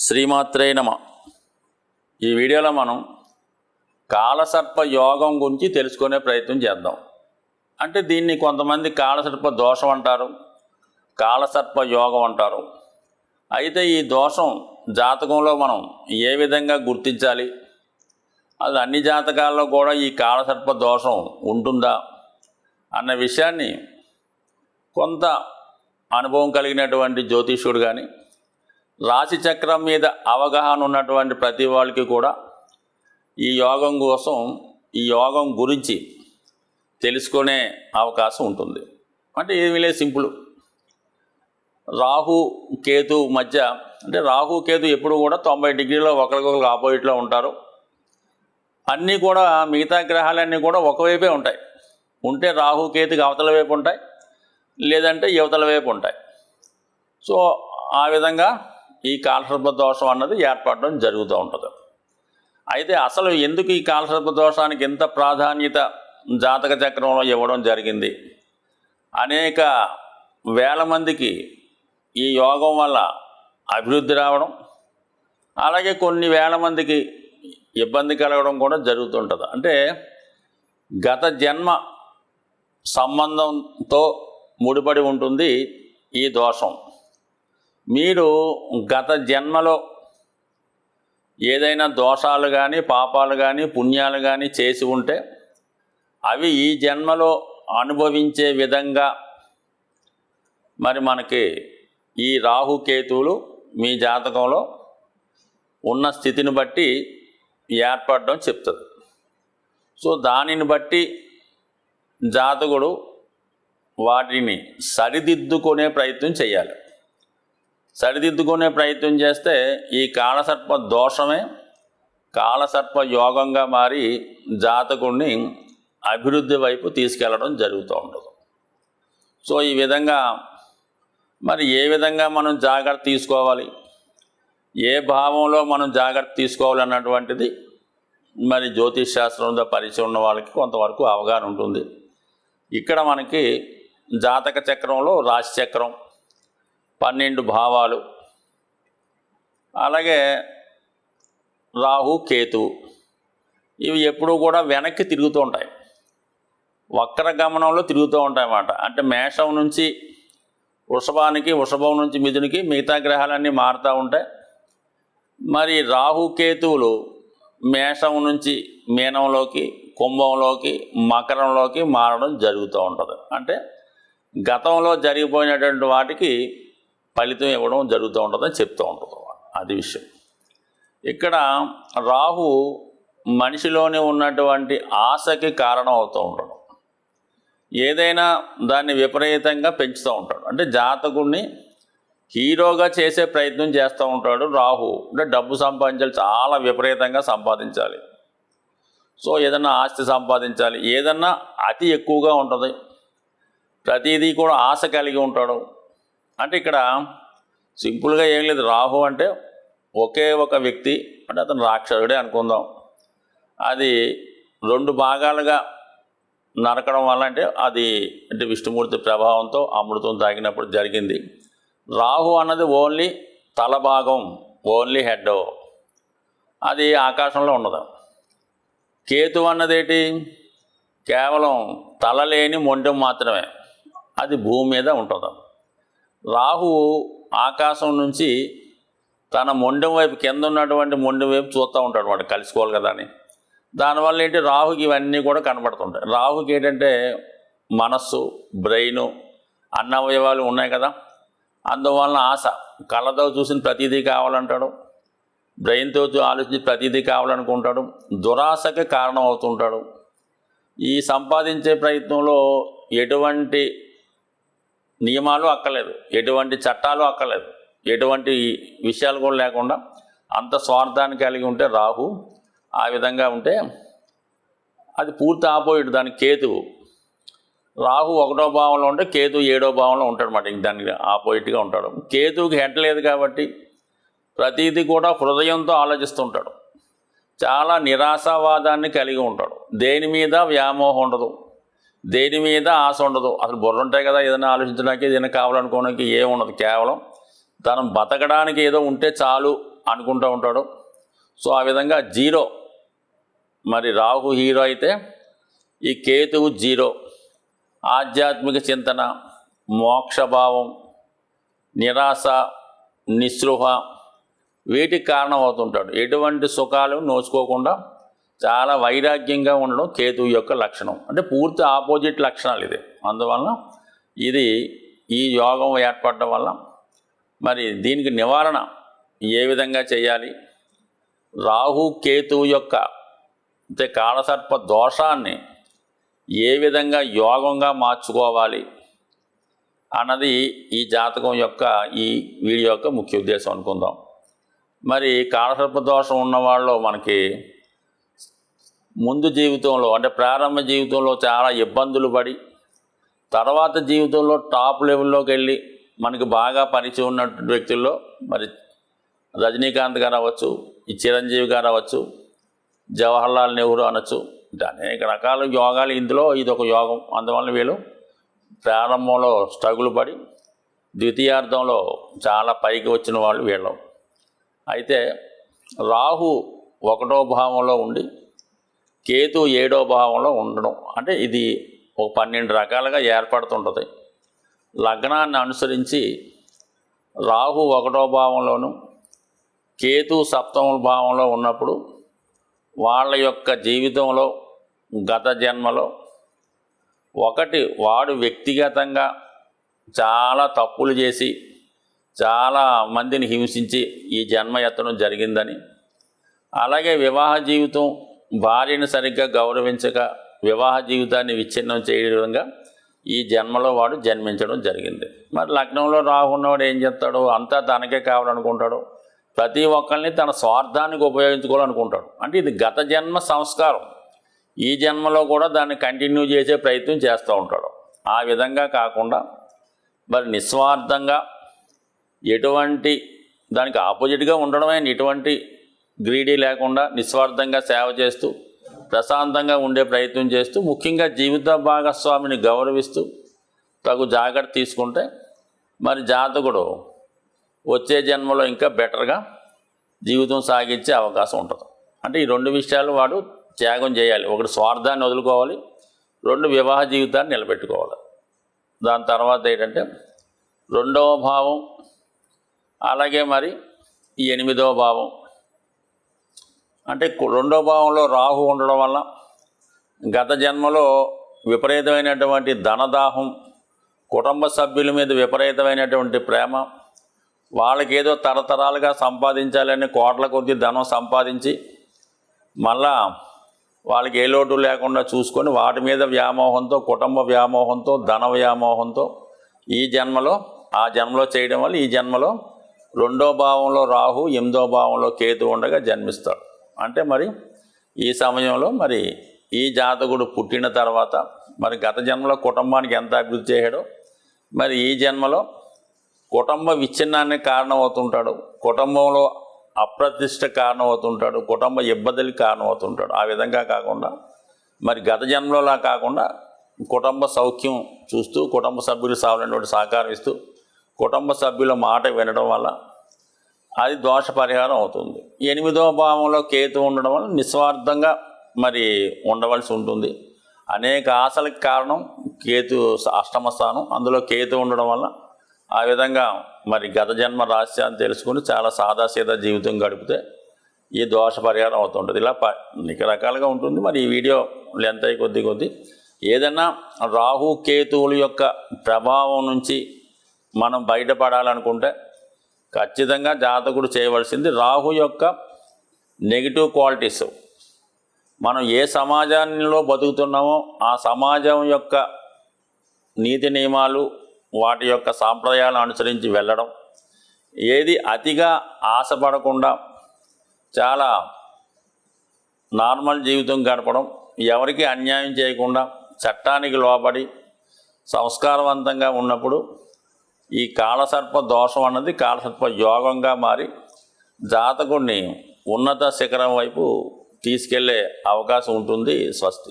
శ్రీమాత్రే నమ. ఈ వీడియోలో మనం కాలసర్ప యోగం గురించి తెలుసుకునే ప్రయత్నం చేద్దాం. అంటే దీన్ని కొంతమంది కాలసర్ప దోషం అంటారు, కాలసర్ప యోగం అంటారు. అయితే ఈ దోషం జాతకంలో మనం ఏ విధంగా గుర్తించాలి, అది అన్ని జాతకాల్లో కూడా ఈ కాలసర్ప దోషం ఉంటుందా అన్న విషయాన్ని కొంత అనుభవం కలిగినటువంటి జ్యోతిష్యుడు కానీ, రాశి చక్రం మీద అవగాహన ఉన్నటువంటి ప్రతి వాళ్ళకి కూడా ఈ యోగం కోసం, ఈ యోగం గురించి తెలుసుకునే అవకాశం ఉంటుంది. అంటే ఏమీ లేదు, సింపుల్. రాహు కేతు మధ్య, అంటే రాహు కేతు ఎప్పుడు కూడా 90 డిగ్రీలో ఒకరికొకరు ఆపోజిట్లో ఉంటారు. అన్నీ కూడా మిగతా గ్రహాలన్నీ కూడా ఒకవైపే ఉంటాయి. ఉంటే రాహు కేతుకి అవతల వైపు ఉంటాయి, లేదంటే యువతల వైపు ఉంటాయి. సో ఆ విధంగా ఈ కాలసర్ప దోషం అన్నది ఏర్పడడం జరుగుతూ ఉంటుంది. అయితే అసలు ఎందుకు ఈ కాలసర్ప దోషానికి ఎంత ప్రాధాన్యత జాతక చక్రంలో ఇవ్వడం జరిగింది, అనేక వేల మందికి ఈ యోగం వల్ల అభివృద్ధి రావడం, అలాగే కొన్ని వేల మందికి ఇబ్బంది కలగడం కూడా జరుగుతుంటుంది. అంటే గత జన్మ సంబంధంతో ముడిపడి ఉంటుంది ఈ దోషం. మీరు గత జన్మలో ఏదైనా దోషాలు కానీ, పాపాలు కానీ, పుణ్యాలు కానీ చేసి ఉంటే అవి ఈ జన్మలో అనుభవించే విధంగా మరి మనకి ఈ రాహుకేతువులు మీ జాతకంలో ఉన్న స్థితిని బట్టి ఏర్పడడం చెప్తుంది. సో దానిని బట్టి జాతకుడు వాటిని సరిదిద్దుకునే ప్రయత్నం చేయాలి. సరిదిద్దుకునే ప్రయత్నం చేస్తే ఈ కాలసర్ప దోషమే కాలసర్ప యోగంగా మారి జాతకుడిని అభివృద్ధి వైపు తీసుకెళ్ళడం జరుగుతూ ఉంటుంది. సో ఈ విధంగా మరి ఏ విధంగా మనం జాగ్రత్త తీసుకోవాలి, ఏ భావంలో మనం జాగ్రత్త తీసుకోవాలి అన్నటువంటిది మరి జ్యోతిష్ శాస్త్రంలో పరిచయం ఉన్న వాళ్ళకి కొంతవరకు అవగాహన ఉంటుంది. ఇక్కడ మనకి జాతక చక్రంలో రాశి చక్రం, 12 భావాలు, అలాగే రాహు కేతు, ఇవి ఎప్పుడూ కూడా వెనక్కి తిరుగుతూ ఉంటాయి, వక్ర గమనంలో తిరుగుతూ ఉంటాయి అన్నమాట. అంటే మేషం నుంచి వృషభానికి, వృషభం నుంచి మిథునికి మిగతా గ్రహాలన్నీ మారుతూ ఉంటాయి. మరి రాహు కేతువులు మేషం నుంచి మీనంలోకి, కుంభంలోకి, మకరంలోకి మారడం జరుగుతూ ఉంటుంది. అంటే గతంలో జరిగిపోయినటువంటి వాటికి ఫలితం ఇవ్వడం జరుగుతూ ఉంటుందని చెప్తూ ఉంటుంది. అది విషయం. ఇక్కడ రాహు మనిషిలోనే ఉన్నటువంటి ఆశకి కారణం అవుతూ ఉంటాడు. ఏదైనా దాన్ని విపరీతంగా పెంచుతూ ఉంటాడు. అంటే జాతకుడిని హీరోగా చేసే ప్రయత్నం చేస్తూ ఉంటాడు రాహు. అంటే డబ్బు సంపాదించాలి, చాలా విపరీతంగా సంపాదించాలి. సో ఏదన్నా ఆస్తి సంపాదించాలి, ఏదన్నా అతి ఎక్కువగా ఉంటుంది, ప్రతిదీ కూడా ఆశ కలిగి ఉంటాడు. అంటే ఇక్కడ సింపుల్గా ఏం లేదు, రాహు అంటే ఒకే ఒక వ్యక్తి, అంటే అతను రాక్షసుడే అనుకుందాం. అది 2 భాగాలుగా నరకడం వల్ల, అంటే విష్ణుమూర్తి ప్రభావంతో అమృతం తాగినప్పుడు జరిగింది. రాహు అన్నది ఓన్లీ తల భాగం, ఓన్లీ హెడ్, అది ఆకాశంలో ఉన్నది. కేతు అన్నదేంటి, కేవలం తల లేని మొండెం మాత్రమే, అది భూమి మీద ఉంటుంది. రాహు ఆకాశం నుంచి తన మొండెం వైపు, కింద ఉన్నటువంటి మొండెం వైపు చూస్తూ ఉంటాడు, వాడు కలుసుకోవాలి కదా అని. దానివల్ల ఏంటి, రాహుకి ఇవన్నీ కూడా కనబడుతుంటాయి. రాహుకి ఏంటంటే మనస్సు, బ్రెయిన్, అన్న అవయవాలు ఉన్నాయి కదా, అందువలన ఆశ, కళ్ళతో చూసిన ప్రతిదీ కావాలంటాడు, బ్రెయిన్తో ఆలోచించి ప్రతిదీ కావాలనుకుంటాడు, దురాశకి కారణం అవుతుంటాడు. ఈ సంపాదించే ప్రయత్నంలో ఎటువంటి నియమాలు అక్కర్లేదు, ఎటువంటి చట్టాలు అక్కర్లేదు, ఎటువంటి విషయాలు కూడా లేకుండా అంత స్వార్థాన్ని కలిగి ఉంటే రాహు, ఆ విధంగా ఉంటే అది పూర్తి ఆపోజిట్ దానికి కేతువు. రాహు 1వ భావంలో ఉంటే కేతు 7వ భావంలో ఉంటాడు అన్నమాట, ఇంక దానికి ఆపోజిట్గా ఉంటాడు. కేతువుకి హెడ్ లేదు కాబట్టి ప్రతీది కూడా హృదయంతో ఆలోచిస్తుంటాడు, చాలా నిరాశావాదాన్ని కలిగి ఉంటాడు, దేని మీద వ్యామోహం ఉండదు, దేని మీద ఆశ ఉండదు. అసలు బుర్ర ఉంటాయి కదా, ఏదైనా ఆలోచించడానికి, ఏదైనా కావాలనుకోవడానికి ఏముండదు. కేవలం తను బతకడానికి ఏదో ఉంటే చాలు అనుకుంటూ ఉంటాడు. సో ఆ విధంగా జీరో. మరి రాహు హీరో అయితే ఈ కేతువు జీరో. ఆధ్యాత్మిక చింతన, మోక్షభావం, నిరాశ, నిస్పృహ వీటికి కారణం అవుతుంటాడు. ఎటువంటి సుఖాలు నోచుకోకుండా చాలా వైరాగ్యంగా ఉండడం కేతువు యొక్క లక్షణం. అంటే పూర్తి ఆపోజిట్ లక్షణాలు ఇది. అందువలన ఇది ఈ యోగం ఏర్పడడం వల్ల మరి దీనికి నివారణ ఏ విధంగా చేయాలి, రాహు కేతువు యొక్క అంటే కాలసర్ప దోషాన్ని ఏ విధంగా యోగంగా మార్చుకోవాలి అన్నది ఈ జాతకం యొక్క ఈ వీడియో యొక్క ముఖ్య ఉద్దేశం అనుకుందాం. మరి కాలసర్ప దోషం ఉన్నవాళ్ళు మనకి ముందు జీవితంలో అంటే ప్రారంభ జీవితంలో చాలా ఇబ్బందులు పడి తర్వాత జీవితంలో టాప్ లెవెల్లోకి వెళ్ళి మనకి బాగా పరిచయం ఉన్నటువంటి వ్యక్తుల్లో మరి రజనీకాంత్ గారు అవ్వచ్చు, ఈ చిరంజీవి గారు అవ్వచ్చు, జవహర్లాల్ నెహ్రూ అనొచ్చు. అంటే అనేక రకాల యోగాలు, ఇందులో ఇది ఒక యోగం. అందువల్ల వీళ్ళు ప్రారంభంలో స్ట్రగుల్ పడి ద్వితీయార్థంలో చాలా పైకి వచ్చిన వాళ్ళు వీళ్ళు. అయితే రాహు 1వ భావంలో ఉండి కేతు 7వ భావంలో ఉండడం అంటే ఇది ఒక 12 రకాలుగా ఏర్పడుతుంటుంది. లగ్నాన్ని అనుసరించి రాహు 1వ భావంలోను కేతు 7వ భావంలో ఉన్నప్పుడు వాళ్ళ యొక్క జీవితంలో గత జన్మలో వాడు వ్యక్తిగతంగా చాలా తప్పులు చేసి చాలా మందిని హింసించి ఈ జన్మ ఎత్తడం జరిగిందని, అలాగే వివాహ జీవితం భార్యను సరిగ్గా గౌరవించక వివాహ జీవితాన్ని విచ్ఛిన్నం చేయడం విధంగా ఈ జన్మలో వాడు జన్మించడం జరిగింది. మరి లగ్నంలో రాహు ఉన్నవాడు ఏం చేస్తాడు, అంతా తనకే కావాలనుకుంటాడు, ప్రతి ఒక్కరిని తన స్వార్థానికి ఉపయోగించుకోవాలనుకుంటాడు. అంటే ఇది గత జన్మ సంస్కారం. ఈ జన్మలో కూడా దాన్ని కంటిన్యూ చేసే ప్రయత్నం చేస్తూ ఉంటాడు. ఆ విధంగా కాకుండా మరి నిస్వార్థంగా ఎటువంటి దానికి ఆపోజిట్గా ఉండడమే, ఎటువంటి గ్రీడీ లేకుండా నిస్వార్థంగా సేవ చేస్తూ ప్రశాంతంగా ఉండే ప్రయత్నం చేస్తూ ముఖ్యంగా జీవిత భాగస్వామిని గౌరవిస్తూ తగు జాగ్రత్త తీసుకుంటే మరి జాతకుడు వచ్చే జన్మలో ఇంకా బెటర్గా జీవితం సాగించే అవకాశం ఉంటుంది. అంటే ఈ 2 విషయాలు వాడు త్యాగం చేయాలి. ఒకటి స్వార్థాన్ని వదులుకోవాలి, 2 వివాహ జీవితాన్ని నిలబెట్టుకోవాలి. దాని తర్వాత ఏంటంటే 2వ భావం, అలాగే మరి ఈ 8వ భావం. అంటే 2వ భావంలో రాహు ఉండడం వల్ల గత జన్మలో విపరీతమైనటువంటి ధనదాహం, కుటుంబ సభ్యుల మీద విపరీతమైనటువంటి ప్రేమ, వాళ్ళకేదో తరతరాలుగా సంపాదించాలని కోట్ల కొద్ది ధనం సంపాదించి మళ్ళా వాళ్ళకి ఏ లోటు లేకుండా చూసుకొని వాటి మీద వ్యామోహంతో, కుటుంబ వ్యామోహంతో, ధన వ్యామోహంతో ఈ జన్మలో ఆ జన్మలో చేయడం వల్ల ఈ జన్మలో 2వ భావంలో రాహు 8వ భావంలో కేతు ఉండగా జన్మిస్తాడు. అంటే మరి ఈ సమయంలో మరి ఈ జాతకుడు పుట్టిన తర్వాత మరి గత జన్మలో కుటుంబానికి ఎంత అభివృద్ధి చేయడో మరి ఈ జన్మలో కుటుంబ విచ్ఛిన్నానికి కారణమవుతుంటాడు, కుటుంబంలో అప్రతిష్ట కారణమవుతుంటాడు, కుటుంబ ఇబ్బందులకి కారణమవుతుంటాడు. ఆ విధంగా కాకుండా మరి గత జన్మలోలా కాకుండా కుటుంబ సౌఖ్యం చూస్తూ కుటుంబ సభ్యులు సాగునటువంటి సహకారం ఇస్తూ కుటుంబ సభ్యుల మాట వినడం వల్ల అది దోష పరిహారం అవుతుంది. 8వ భావంలో కేతు ఉండడం వల్ల నిస్వార్థంగా మరి ఉండవలసి ఉంటుంది. అనేక ఆశలకు కారణం కేతు అష్టమ స్థానం, అందులో కేతు ఉండడం వల్ల ఆ విధంగా మరి గత జన్మ రహస్యాన్ని తెలుసుకుని చాలా సాదాసీదా జీవితం గడిపితే ఈ దోష పరిహారం అవుతుంటుంది. ఇలా అనేక రకాలుగా ఉంటుంది. మరి ఈ వీడియో లెంత్ అయ్యి కొద్ది ఏదైనా రాహు కేతువుల యొక్క ప్రభావం నుంచి మనం బయటపడాలనుకుంటే ఖచ్చితంగా జాతకుడు చేయవలసింది రాహు యొక్క నెగిటివ్ క్వాలిటీస్, మనం ఏ సమాజంలో బతుకుతున్నామో ఆ సమాజం యొక్క నీతి నియమాలు వాటి యొక్క సాంప్రదాయాలను అనుసరించి వెళ్ళడం, ఏది అతిగా ఆశపడకుండా చాలా నార్మల్ జీవితం గడపడం, ఎవరికి అన్యాయం చేయకుండా చట్టానికి లోబడి సంస్కారవంతంగా ఉన్నప్పుడు ఈ కాలసర్ప దోషం అన్నది కాలసర్ప యోగంగా మారి జాతకుడిని ఉన్నత శిఖరం వైపు తీసుకెళ్లే అవకాశం ఉంటుంది. స్వస్తి.